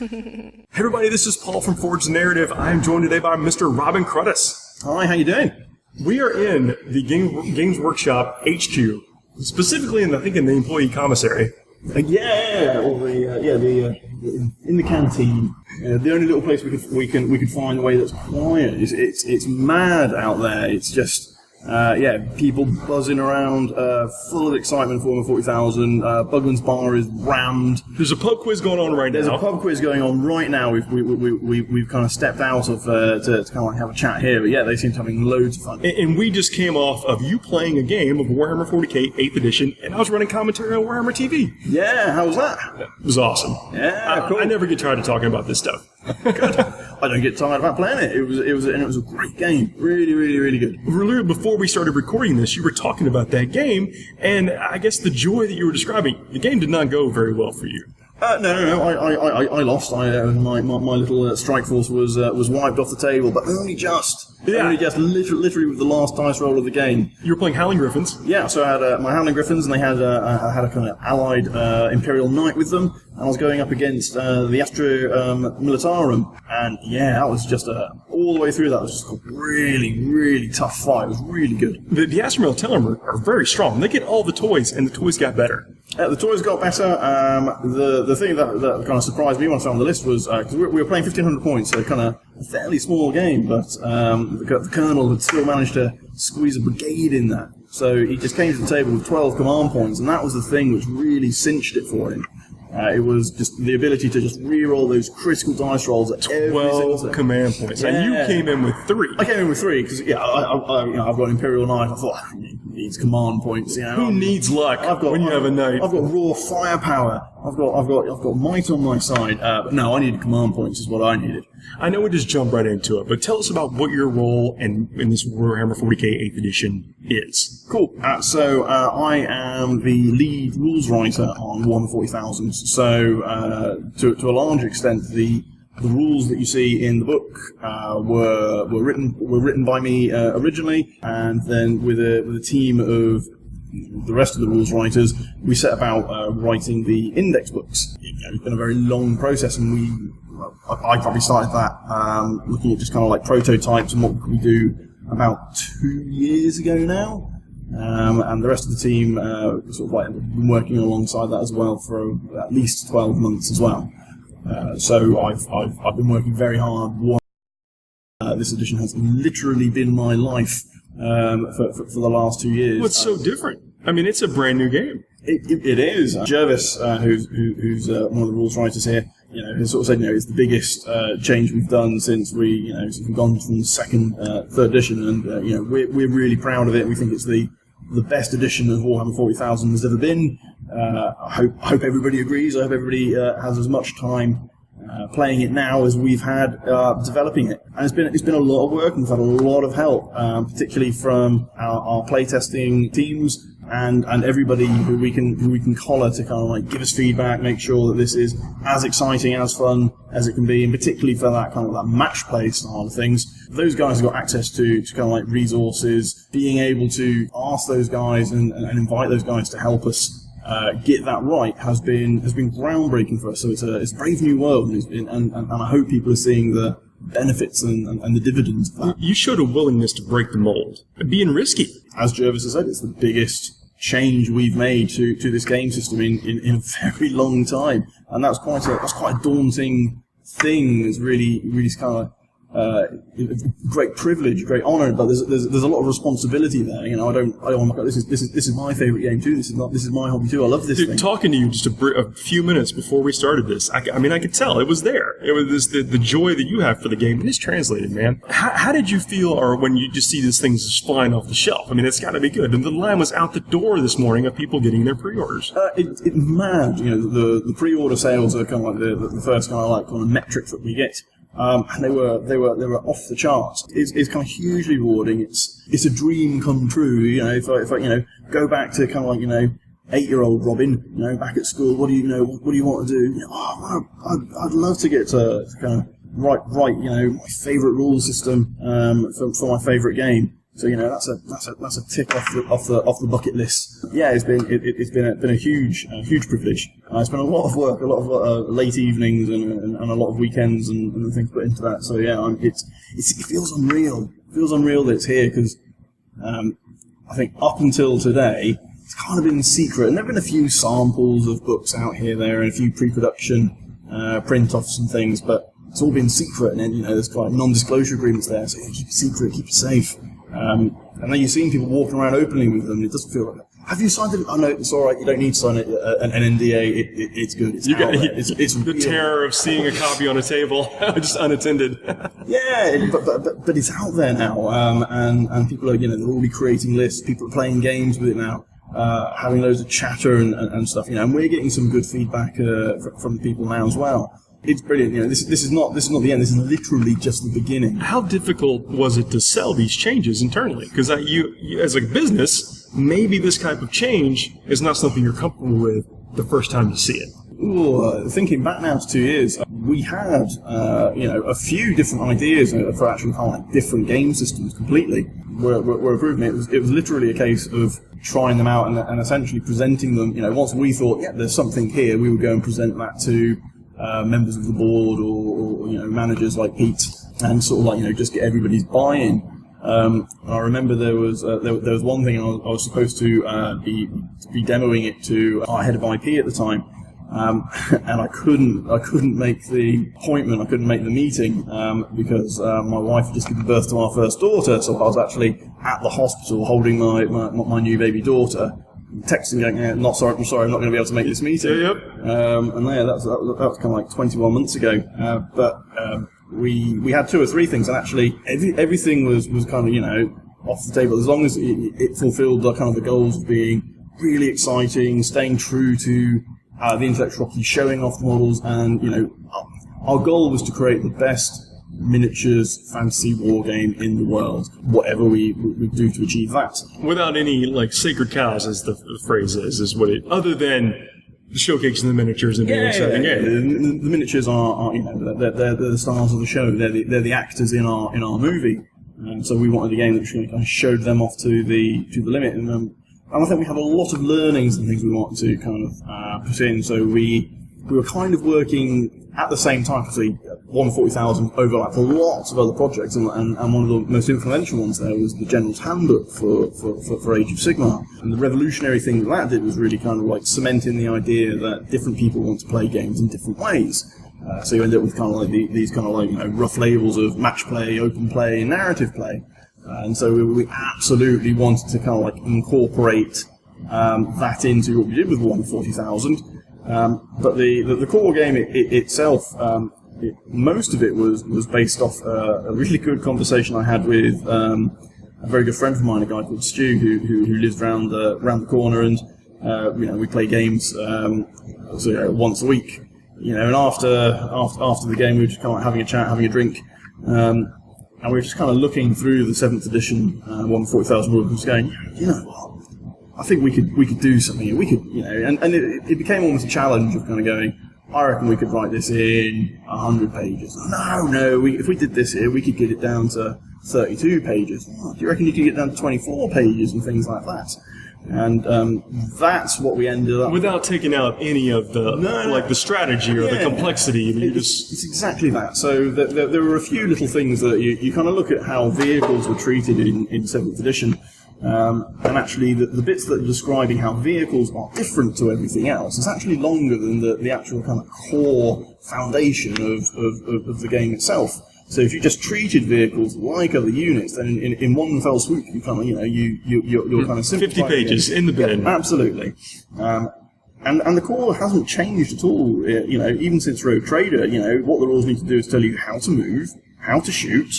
Hey everybody, this is Paul from Forge the Narrative. I am joined today by Mr. Robin Cruddace. Hi, how you doing? We are in the Games Workshop HQ, specifically in the employee commissary. In the canteen. The only little place we can find a way that's quiet. It's mad out there. It's just people buzzing around, full of excitement for Warhammer 40,000. Bugman's Bar is rammed. There's a pub quiz going on right now. There's a pub quiz going on right now. We've kind of stepped out of to kind of like have a chat here, but yeah, they seem to be having loads of fun. And we just came off of you playing a game of Warhammer 40k 8th edition, and I was running commentary on Warhammer TV. Yeah, how was that? It was awesome. Yeah, cool. I never get tired of talking about this stuff. Good. I don't get tired about playing it. It was a great game. Really, really, really good. Earlier, before we started recording this, you were talking about that game, and I guess the joy that you were describing, the game did not go very well for you. No. I lost. My little strike force was wiped off the table, but only just. Yeah. Only just, literally with the last dice roll of the game. You were playing Howling Griffins. Yeah, so I had my Howling Griffins, and I had a kind of allied Imperial Knight with them, and I was going up against the Astra Militarum, and yeah, that was just all the way through. That was just a really, really tough fight. It was really good. The Astra Militarum are very strong. They get all the toys, and the toys got better. The toys got better. The thing that kind of surprised me when I found the list was because we were playing 1,500 points, so kind of a fairly small game, but the Colonel had still managed to squeeze a brigade in that. So he just came to the table with 12 command points, and that was the thing which really cinched it for him. It was just the ability to just re-roll those critical dice rolls at 12 command points. Yeah. And you came in with 3. I came in with 3 because I've got Imperial Knight. I thought he needs command points. Who needs luck when you have a knight? I've got raw firepower. I've got might on my side. But no, I needed command points. Is what I needed. I know we just jumped right into it, but tell us about what your role in this Warhammer 40k 8th edition is. Cool. So I am the lead rules writer on Warhammer 40,000. So to a large extent, the rules that you see in the book were written by me originally, and then with a team of the rest of the rules writers, we set about writing the index books. It's been a very long process, and I probably started that looking at just kind of like prototypes and what we do about 2 years ago now. And the rest of the team sort of like been working alongside that as well for at least 12 months as well. So I've been working very hard. This edition has literally been my life for the last 2 years. What's so different? I mean, it's a brand new game. It is. Jervis, who's one of the rules writers here, has sort of said, it's the biggest change we've done since we've gone from the third edition, and we're really proud of it. We think it's the best edition of Warhammer 40,000 has ever been. I hope everybody agrees. I hope everybody has as much time playing it now as we've had developing it. And it's been a lot of work, and we've had a lot of help, particularly from our playtesting teams and everybody who we can collar to kind of like give us feedback, make sure that this is as exciting, as fun as it can be, and particularly for that kind of that match play style of things. Those guys have got access to kind of like resources, being able to ask those guys and invite those guys to help us get that right has been groundbreaking for us. So it's a brave new world, and I hope people are seeing the benefits and the dividends of that. You showed a willingness to break the mold, being risky. As Jervis has said, it's the biggest change we've made to this game system in a very long time, and that's quite a daunting thing. It's really kind of great privilege, great honour, but there's a lot of responsibility there. I don't look at this is my favourite game too. This is my hobby too. I love this thing. Talking to you just a few minutes before we started this, I could tell it was there. It was the joy that you have for the game, and it's translated, man. How did you feel, or when you just see these things just flying off the shelf? I mean, it's got to be good. And the line was out the door this morning of people getting their pre-orders. It's mad. The pre-order sales are kind of like the first kind of metric that we get. And they were off the charts. It's kind of hugely rewarding. It's a dream come true. If I go back to kind of like 8-year-old Robin, back at school, what do you want to do? I'd love to get to kind of write my favourite rule system for my favourite game. So that's a tick off the bucket list. Yeah, it's been a huge privilege. I spent a lot of work, a lot of late evenings and a lot of weekends and things put into that. So yeah, it feels unreal. It feels unreal that it's here because I think up until today it's kind of been secret, and there've been a few samples of books out here there and a few pre-production print-offs and things, but it's all been secret. And then there's like non-disclosure agreements there, so keep it secret, keep it safe. And then you're seeing people walking around openly with them, and it doesn't feel like that. Have you signed it? Oh no, it's alright, you don't need to sign it, an NDA, it's good, it's it's the real. Terror of seeing a copy on a table, just unattended. Yeah, but it's out there now, and people are, they'll all be creating lists, people are playing games with it now, having loads of chatter and stuff, and we're getting some good feedback from people now as well. It's brilliant. This is not the end. This is literally just the beginning. How difficult was it to sell these changes internally? Because you, as a business, maybe this type of change is not something you're comfortable with the first time you see it. Ooh, thinking back now to 2 years, we had a few different ideas for actually kind of like different game systems completely. We're approving it. It was literally a case of trying them out and essentially presenting them. Once we thought, yeah, there's something here, we would go and present that to members of the board or managers like Pete, and sort of like just get everybody's buy-in. I remember there was one thing I was supposed to be demoing it to our head of IP at the time, and I couldn't make the appointment, I couldn't make the meeting because my wife had just given birth to our first daughter, so I was actually at the hospital holding my new baby daughter. Texting going, I'm sorry, I'm not going to be able to make this meeting. Yep. And yeah, that was kind of like 21 months ago. But we had 2 or 3 things, and actually everything was kind of off the table as long as it fulfilled the kind of the goals of being really exciting, staying true to the intellectual property, showing off the models, and our goal was to create the best miniatures fantasy war game in the world, whatever we do to achieve that. Without any sacred cows, as the phrase is what it, other than showcasing the miniatures and being exciting. Yeah. The miniatures are they're the stars of the show. They're the actors in our movie, and so we wanted a game that kind of showed them off to the limit. And I think we had a lot of learnings and things we wanted to kind of put in. So we were kind of working at the same time, because Warhammer 40,000 overlapped for lots of other projects, and one of the most influential ones there was the General's Handbook for Age of Sigmar. And the revolutionary thing that did was really kind of like cementing the idea that different people want to play games in different ways. So you end up with kind of like these kind of like rough labels of match play, open play, and narrative play. And so we absolutely wanted to kind of like incorporate that into what we did with Warhammer 40,000. But the core game itself, most of it was based off a really good conversation I had with a very good friend of mine, a guy called Stu, who lives round the corner, and we play games once a week. And after the game, we were just kind of having a chat, having a drink, and we were just kind of looking through the 7th edition Warhammer 40,000 rules, and just going, what? I think we could do something. We could, and it became almost a challenge of kind of going, I reckon we could write this in 100 pages. No, if we did this here, we could get it down to 32 pages. Oh, do you reckon you could get it down to 24 pages and things like that? And that's what we ended up without taking out any of the the strategy or the complexity. It's exactly that. So there were a few little things that you kind of look at how vehicles were treated in 7th edition. And actually, the bits that are describing how vehicles are different to everything else is actually longer than the actual kind of core foundation of the game itself. So if you just treated vehicles like other units, then in one fell swoop, you kind of you're kind of 50 pages in the bin. Yeah, absolutely. And the core hasn't changed at all. Even since Rogue Trader, what the rules need to do is tell you how to move, how to shoot,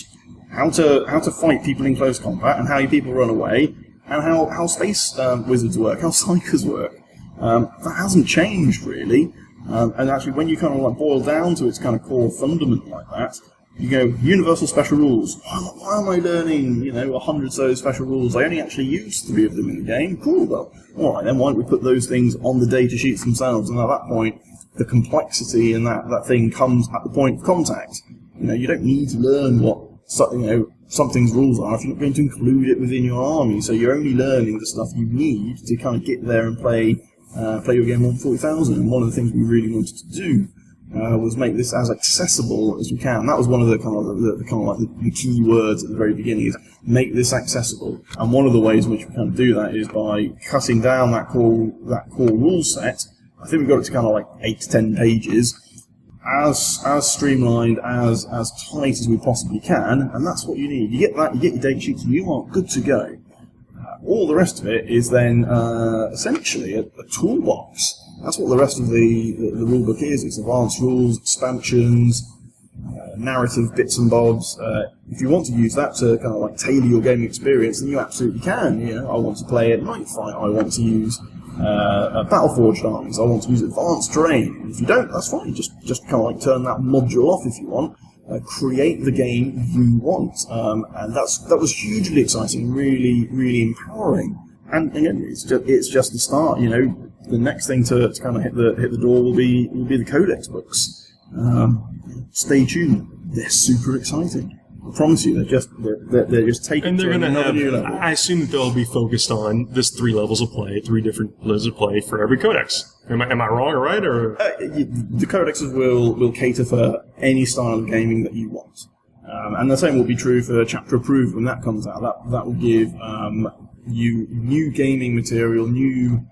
how to fight people in close combat, and how your people run away, and how space wizards work, how psychers work. That hasn't changed really. And actually, when you kind of like boil down to its kind of core fundament like that, you go universal special rules. Why am I learning 100 so special rules? I only actually used 3 of them in the game. Cool. Well, all right then. Why don't we put those things on the data sheets themselves? And at that point, the complexity in that thing comes at the point of contact. You don't need to learn what something's rules are if you're not going to include it within your army. So you're only learning the stuff you need to kind of get there and play your game on 40,000. And one of the things we really wanted to do was make this as accessible as we can. That was one of the the key words at the very beginning, is make this accessible. And one of the ways in which we kind of do that is by cutting down that core rule set. I think we've got it to kind of like 8 to 10 pages, as streamlined, as tight as we possibly can, and that's what you need. You get that, you get your date sheets, and you are good to go. All the rest of it is then essentially a toolbox. That's what the rest of the rulebook is. It's advanced rules, expansions, narrative bits and bobs. If you want to use that to kind of like tailor your gaming experience, then you absolutely can. You know, I want to play at night fight. I want to use Battleforged armies. I want to use advanced terrain. If you don't, that's fine. Just kind of like turn that module off if you want. Create the game you want, and that was hugely exciting, really, really empowering. And again, it's just the start. You know, the next thing to kind of hit the door will be the Codex books. Stay tuned; they're super exciting. I promise you, they're just taking. And they're going to have. New level. I assume that they'll be focused on this 3 levels of play, 3 different levels of play for every codex. Am I wrong or right? Or the codexes will cater for any style of gaming that you want, and the same will be true for Chapter Approved when that comes out. That will give you new gaming material, new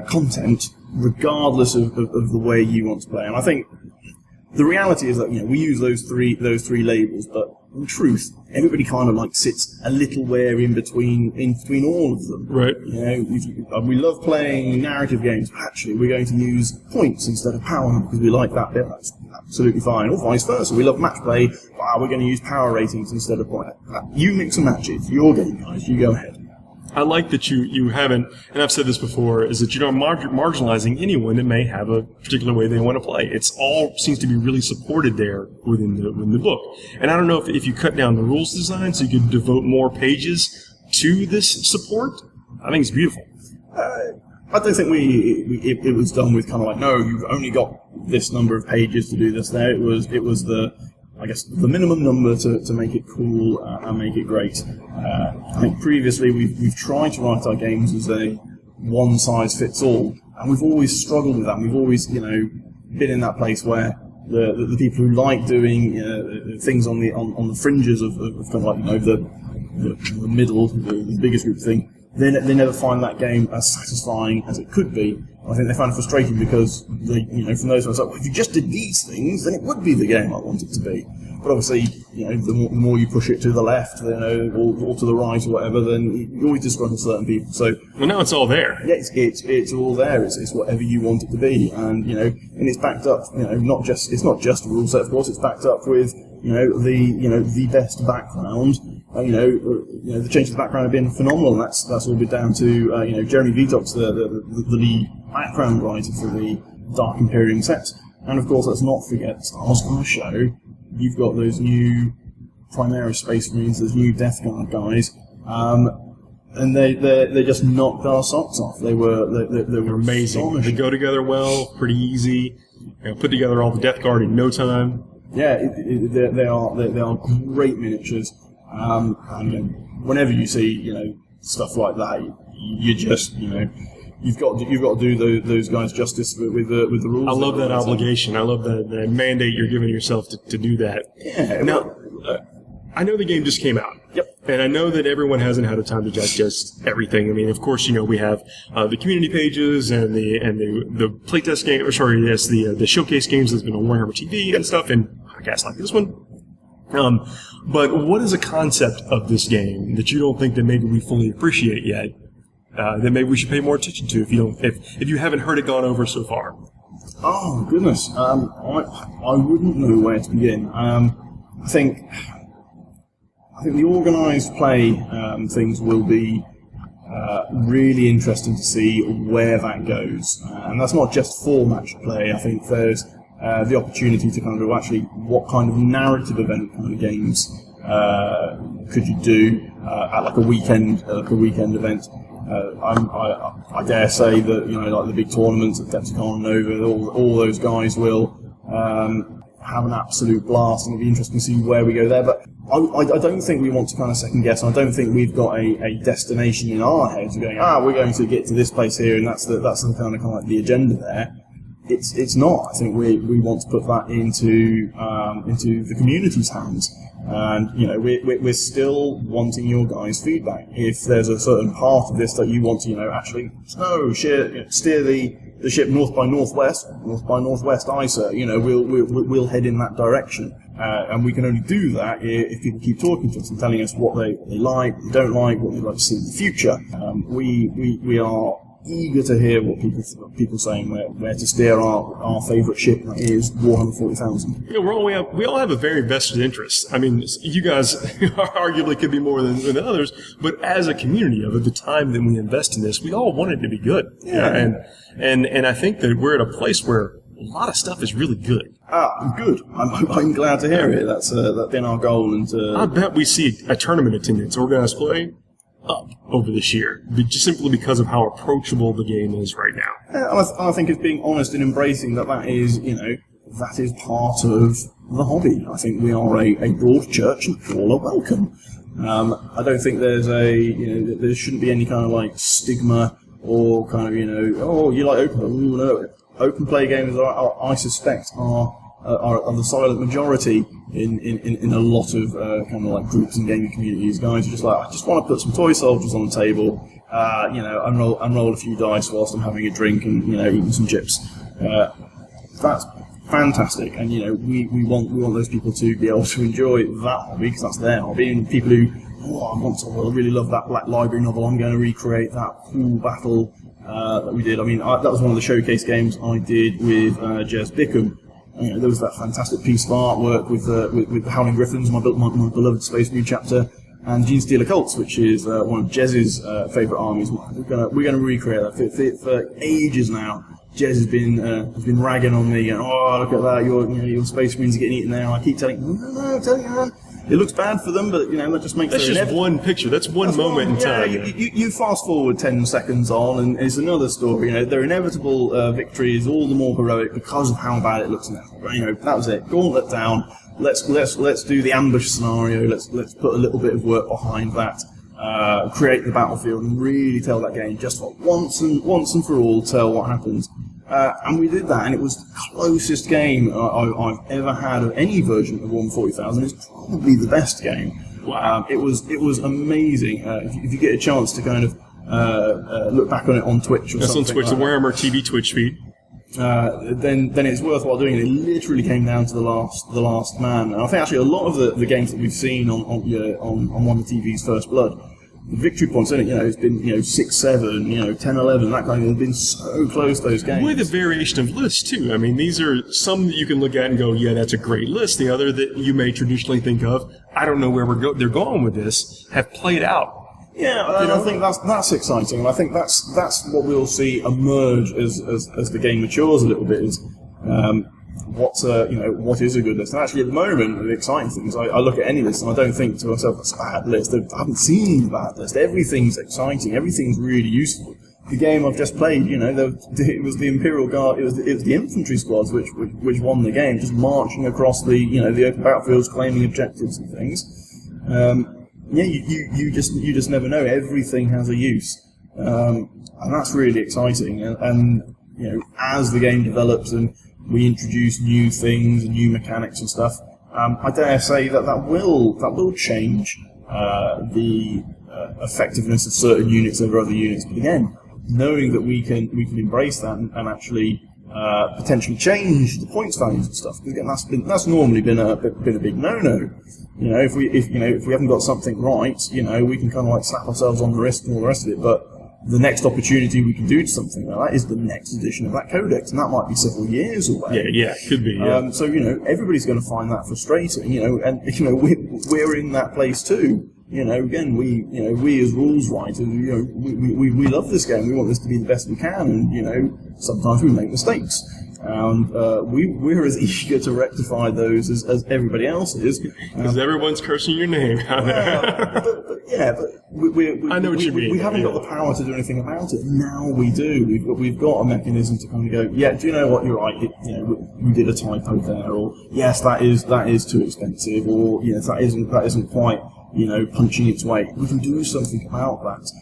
content, regardless of the way you want to play. And I think the reality is that we use those three labels, but in truth, everybody kind of like sits a little where in between all of them. Right. We love playing narrative games, but actually we're going to use points instead of power because we like that bit. That's absolutely fine. Or vice versa. We love match play, but we're going to use power ratings instead of point. You mix and match it. Your game, guys. You go ahead. I like that you haven't, and I've said this before, is that you're not marginalizing anyone that may have a particular way they want to play. It's all seems to be really supported there within the book. And I don't know if you cut down the rules design so you could devote more pages to this support. I think it's beautiful. I don't think it was done with kind of like, no, you've only got this number of pages to do this there. It was the minimum number to make it cool and make it great. I think previously we've tried to write our games as a one-size-fits-all, and we've always struggled with that. We've always, been in that place where the people who like doing things on the fringes of kind of like the middle, the biggest group thing, they never find that game as satisfying as it could be. I think they find it frustrating because they, from those ones, like, well, if you just did these things, then it would be the game I want it to be. But obviously, the more you push it to the left, or to the right, or whatever, then you always disgruntle certain people. So, well, now it's all there. Yeah, it's all there. It's whatever you want it to be, and and it's backed up. It's not just a rule set, of course. It's backed up with the best background. The change of the background have been phenomenal, and that's all been down to Jeremy Vitox, the lead background writer for the Dark Imperium set. And of course, let's not forget Stars Guard Show. You've got those new Primaris Space Marines, those new Death Guard guys, and they just knocked our socks off. They were amazing. They go together well, pretty easy. Put together all the Death Guard in no time. Yeah, they are great miniatures. And whenever you see stuff like that, you just you've got to do those guys justice with the rules. I love that obligation. I love the mandate you're giving yourself to do that. Yeah. Now, I know the game just came out. Yep. And I know that everyone hasn't had a time to digest everything. I mean, of course, we have the community pages and the playtest game. Or sorry, yes, the showcase games that's been on Warhammer TV and stuff, and podcasts like this one. But what is a concept of this game that you don't think that maybe we fully appreciate yet? That maybe we should pay more attention to if you haven't heard it gone over so far. Oh goodness, I wouldn't know where to begin. I think the organised play things will be really interesting to see where that goes, and that's not just for match play. I think there's the opportunity to kind of actually what kind of narrative event kind of games could you do at like a weekend event. I dare say that like the big tournaments at Depticon and Nova, all those guys will have an absolute blast, and it'll be interesting to see where we go there. But I don't think we want to kind of second guess, and I don't think we've got a destination in our heads. We're going, we're going to get to this place here, and that's the kind of like the agenda there. It's not. I think we want to put that into the community's hands, and we're still wanting your guys' feedback. If there's a certain part of this that you want to actually steer the ship north by northwest ISA, we'll head in that direction, and we can only do that if people keep talking to us and telling us what they like, what they don't like, what they'd like to see in the future. We are eager to hear what people saying where to steer our favourite ship, that is Warhammer 40,000. We all have a very vested interest. I mean, you guys arguably could be more than others, but as a community of the time that we invest in this, we all want it to be good. Yeah. And I think that we're at a place where a lot of stuff is really good. Good. I'm glad to hear it. That's been our goal. And I bet we see a tournament attendance, organized play, up over this year, just simply because of how approachable the game is right now. I think it's being honest and embracing that is, that is part of the hobby. I think we are a broad church and all are welcome. I don't think there's there shouldn't be any kind of like stigma or kind of, you like open play. No. Open play games I suspect are the silent majority in a lot of kind of like groups and gaming communities. Guys are just like, I just want to put some toy soldiers on the table, unroll a few dice whilst I'm having a drink and eating some chips. That's fantastic, and we want those people to be able to enjoy that hobby because that's their hobby. And people who I really love that Black Library novel, I'm going to recreate that cool battle that we did. I mean, that was one of the showcase games I did with Jez Bickham. There was that fantastic piece of artwork with the Howling Griffins, my beloved Space Marine chapter, and Gene Stealer Cults, which is one of Jez's favourite armies. We're going to recreate that. For ages now, Jez has been ragging on me, going, look at that, your Space Marines are getting eaten there. And I keep telling him, no, I'm telling you, it looks bad for them, but that just makes that's just one picture. That's one moment in time. You fast forward 10 seconds on, and it's another story. Their inevitable victory is all the more heroic because of how bad it looks now. That was it. Gauntlet down. Let's do the ambush scenario. Let's put a little bit of work behind that. Create the battlefield and really tell that game just for once and for all. Tell what happens. And we did that, and it was the closest game I've ever had of any version of Warhammer 40,000. It's probably the best game. Wow! It was amazing. If you get a chance to kind of look back on it on Twitch or something. That's on Twitch, the Warhammer TV Twitch feed. Then it's worthwhile doing it. It literally came down to the last man. And I think actually a lot of the games that we've seen on one of the TV's First Blood, the victory points in it, it's been 6-7, 10-11, that kind of thing. They've been so close, those games. With a variation of lists too. I mean, these are some that you can look at and go, yeah, that's a great list. The other that you may traditionally think of, I don't know where they're going with this, have played out. Yeah, I think that's exciting, and I think that's what we'll see emerge as the game matures a little bit. Is what is a good list? And actually, at the moment, the exciting things, I look at any list and I don't think to myself, that's a bad list. I haven't seen the bad list. Everything's exciting. Everything's really useful. The game I've just played, it was the Imperial Guard, it was the infantry squads which won the game, just marching across the open battlefields, claiming objectives and things. You just never know. Everything has a use, and that's really exciting. And as the game develops and we introduce new things and new mechanics and stuff, I dare say that will change the effectiveness of certain units over other units. But again, knowing that we can embrace that and actually potentially change the points values and stuff, because again, that's normally been a big no-no. If we haven't got something right, we can kind of like slap ourselves on the wrist and all the rest of it. But the next opportunity we can do to something like that is the next edition of that codex, and that might be several years away. Yeah, could be. Yeah. So everybody's going to find that frustrating. And we're in that place too. Again, we as rules writers, we love this game. We want this to be the best we can, and sometimes we make mistakes. And we're as eager to rectify those as everybody else is. Because everyone's cursing your name out there. But I know what you mean. We haven't got the power to do anything about it. Now we do. We've got a mechanism to kind of go, yeah, do you know what, you're right, we did a typo there, or yes, that is too expensive, or yes, that isn't quite, punching its weight. We can do something about that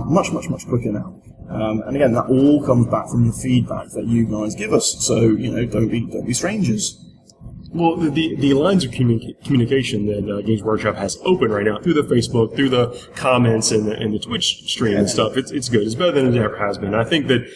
much quicker now. And again, that all comes back from the feedback that you guys give us. So, don't be strangers. Well, the lines of communication that Games Workshop has open right now through the Facebook, through the comments and the Twitch stream and stuff, it's good. It's better than it ever has been. I think that,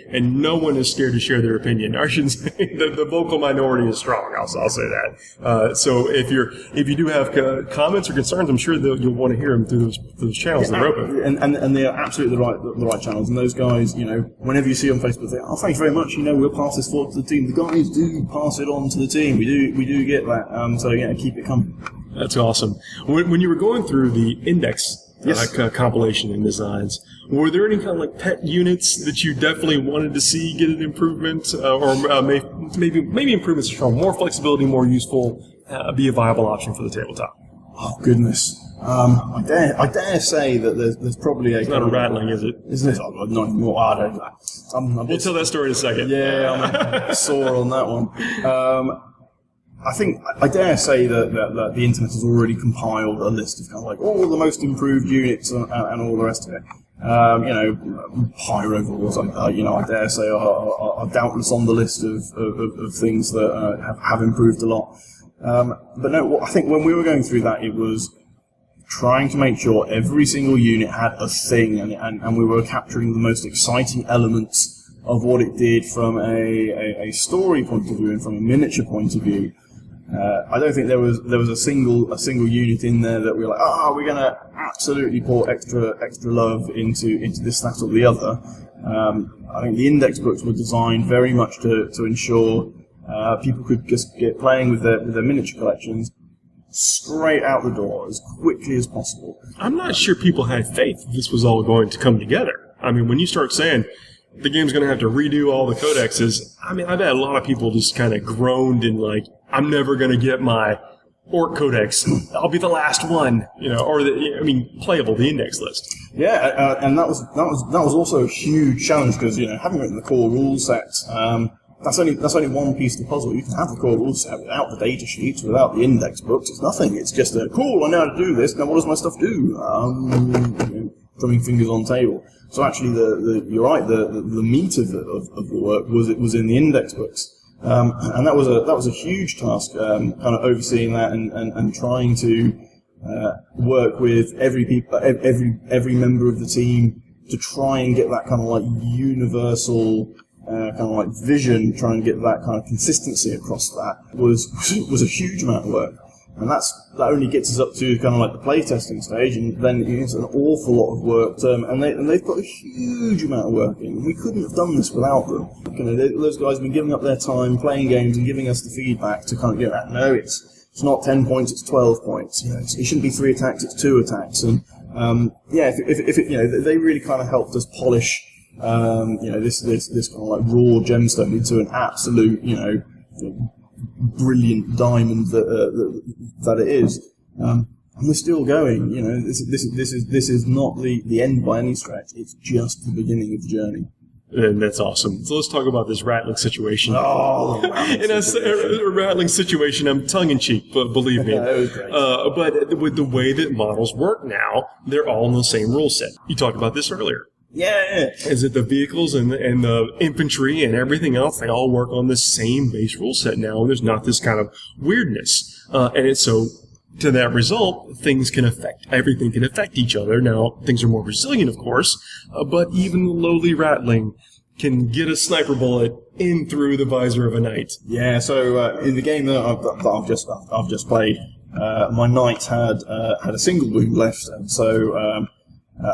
and no one is scared to share their opinion. I shouldn't say the vocal minority is strong. I'll say that. So if you do have comments or concerns, I'm sure you'll want to hear them through those channels that are open. And they are absolutely the right channels. And those guys, whenever you see on Facebook, they say, "Oh, thanks very much. We'll pass this forward to the team." The guys do pass it on to the team. We do get that. So yeah, keep it coming. That's awesome. When you were going through the index compilation and designs, were there any kind of pet units that you definitely wanted to see get an improvement, or maybe improvements are strong, more flexibility, more useful, be a viable option for the tabletop? Oh goodness. I dare say that there's probably a... It's not a rattling, is it? Isn't it? Oh, not anymore. I don't know. We'll tell that story in a second. Yeah, I'm sore on that one. I dare say that the internet has already compiled a list of kind of all the most improved units and all the rest of it. Pyrovores, I dare say are doubtless on the list of things that have improved a lot. But no, I think when we were going through that, it was trying to make sure every single unit had a thing, and we were capturing the most exciting elements of what it did from a story point of view and from a miniature point of view. I don't think there was a single unit in there that we were like, we're going to absolutely pour extra love into this, that, or the other. I think the index books were designed very much to ensure people could just get playing with their miniature collections straight out the door as quickly as possible. I'm not sure people had faith that this was all going to come together. I mean, when you start saying the game's going to have to redo all the codexes, I bet a lot of people just kind of groaned and I'm never going to get my Orc Codex. I'll be the last one, or playable, the index list. Yeah, and that was also a huge challenge because having written the core rule set, that's only one piece of the puzzle. You can have the core rule set without the data sheets, without the index books. It's nothing. It's just cool. I know how to do this. Now, what does my stuff do? Drumming fingers on table. So actually, you're right. The meat of the work was in the index books. And that was a huge task, kind of overseeing that and trying to work with every member of the team to try and get that kind of universal kind of vision, try and get that kind of consistency across. That was a huge amount of work, and that only gets us up to kind of the playtesting stage, and then it's an awful lot of work. And they've put a huge amount of work in. We couldn't have done this without them. Those guys have been giving up their time playing games and giving us the feedback to kind of get, no, it's not 10 points, it's 12 points. It shouldn't be 3 attacks, it's 2 attacks. And if they really kind of helped us polish this kind of raw gemstone into an absolute brilliant diamond that it is. And we're still going. This is not the end by any stretch. It's just the beginning of the journey. And that's awesome. So let's talk about this rattling situation. Oh, in a rattling situation, I'm tongue-in-cheek, but believe me. Yeah, it was great. But with the way that models work now, they're all in the same rule set. You talked about this earlier. Yeah. Is it the vehicles and the infantry and everything else? They all work on the same base rule set now, and there's not this kind of weirdness. And it's so, to that result, everything can affect each other. Now, things are more resilient, of course, but even lowly rattling can get a sniper bullet in through the visor of a knight. Yeah, so in the game that I've just played, my knight had a single wound left, and so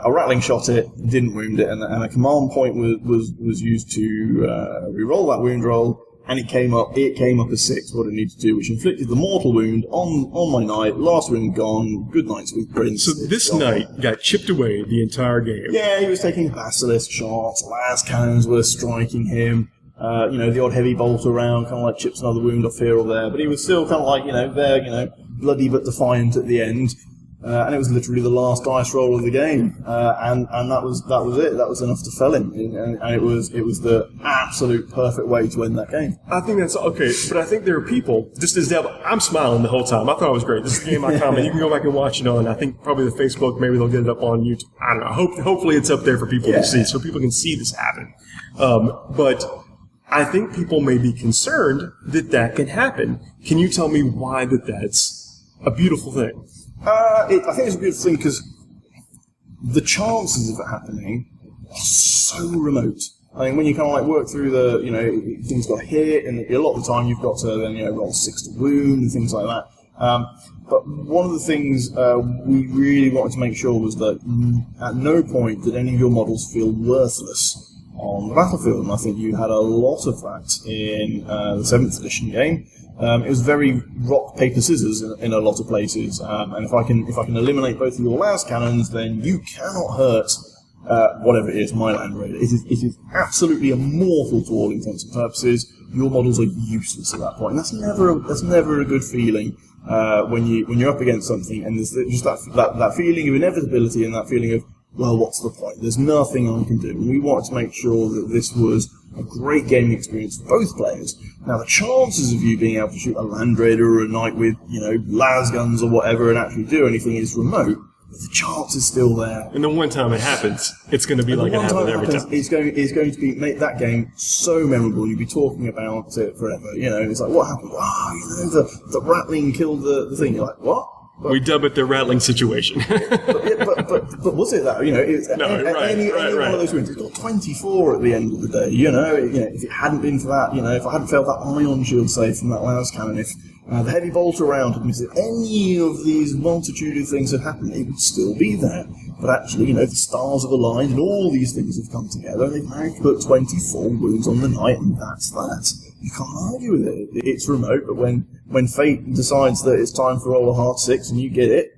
a rattling shot it, didn't wound it, and a command point was used to re-roll that wound roll, and it came up as 6, what it needed to do, which inflicted the mortal wound on my knight. Last wound gone. Good night, sweet prince. So this knight got chipped away the entire game. Yeah, he was taking basilisk shots. Las cannons were striking him. the odd heavy bolt around, kind of like chips another wound off here or there, but he was still kind of like, there, bloody but defiant at the end. And it was literally the last dice roll of the game, and that was it. That was enough to fell him, and it was the absolute perfect way to end that game. I think that's okay, but I think there are people, just as devil, I'm smiling the whole time. I thought it was great. This is the game I comment. You can go back and watch it on, I think probably the Facebook, maybe they'll get it up on YouTube. I don't know. Hopefully it's up there for people to see, so people can see this happen. But I think people may be concerned that can happen. Can you tell me why that's a beautiful thing? I think it's a beautiful thing because the chances of it happening are so remote. I mean, when you kind of like work through things got hit, and a lot of the time you've got to then roll 6 to wound and things like that. But one of the things we really wanted to make sure was that at no point did any of your models feel worthless on the battlefield, and I think you had a lot of that in the 7th edition game. It was very rock, paper, scissors in a lot of places, and if I can eliminate both of your las cannons, then you cannot hurt whatever it is, my Land Raider. It is absolutely immortal to all intents and purposes. Your models are useless at that point, and that's never a good feeling when you're up against something, and there's just that feeling of inevitability and that feeling of, well, what's the point? There's nothing I can do. And we wanted to make sure that this was a great gaming experience for both players. Now, the chances of you being able to shoot a Land Raider or a Knight with, las guns or whatever and actually do anything is remote, but the chance is still there. And the one time it happens, it's going to be like it happens every time. It's going to make that game so memorable. You'll be talking about it forever. It's like, what happened? The rattling killed the thing. You're like, what? We dub it the rattling situation. but was it that? Any one of those wins, it got 24 at the end of the day. If it hadn't been for that, if I hadn't failed that ion shield save from that las cannon, if the heavy bolt around had missed it, any of these multitude of things had happened, it would still be there. But actually, the stars have aligned and all these things have come together, and they've managed to put 24 wounds on the Knight, and that's that. You can't argue with it. It's remote, but when fate decides that it's time to roll a hard 6 and you get it,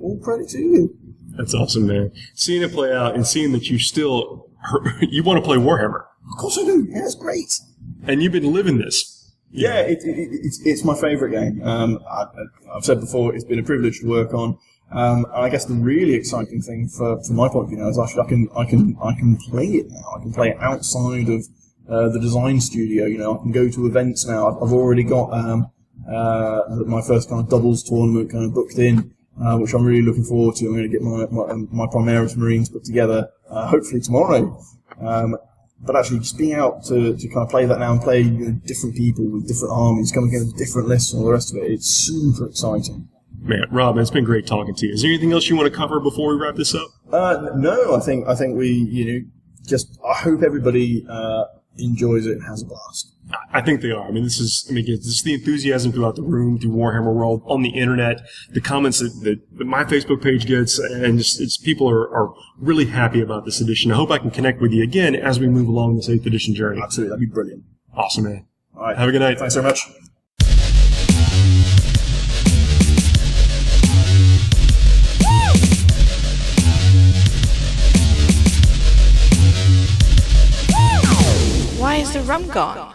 all credit to you. That's awesome, man. Seeing it play out and seeing that you still you want to play Warhammer. Of course I do. Yeah, it's great. And you've been living this. Yeah, it's my favourite game. I've said before, it's been a privilege to work on. And I guess the really exciting thing from my point of view now is actually I can play it now. I can play it outside of the design studio. I can go to events now. I've already got my first kind of doubles tournament kind of booked in, which I'm really looking forward to. I'm going to get my Primaris Marines put together hopefully tomorrow. But actually, just being out to kind of play that now and play different people with different armies, coming against different lists and all the rest of it, it's super exciting. Man, Rob, it's been great talking to you. Is there anything else you want to cover before we wrap this up? No, I think we I hope everybody enjoys it and has a blast. I think they are. This is the enthusiasm throughout the room, through Warhammer World, on the internet, the comments that my Facebook page gets, and it's people are really happy about this edition. I hope I can connect with you again as we move along this 8th edition journey. Absolutely, that'd be brilliant. Awesome, man. All right. Have a good night. Thanks very much. Why is the rum gone?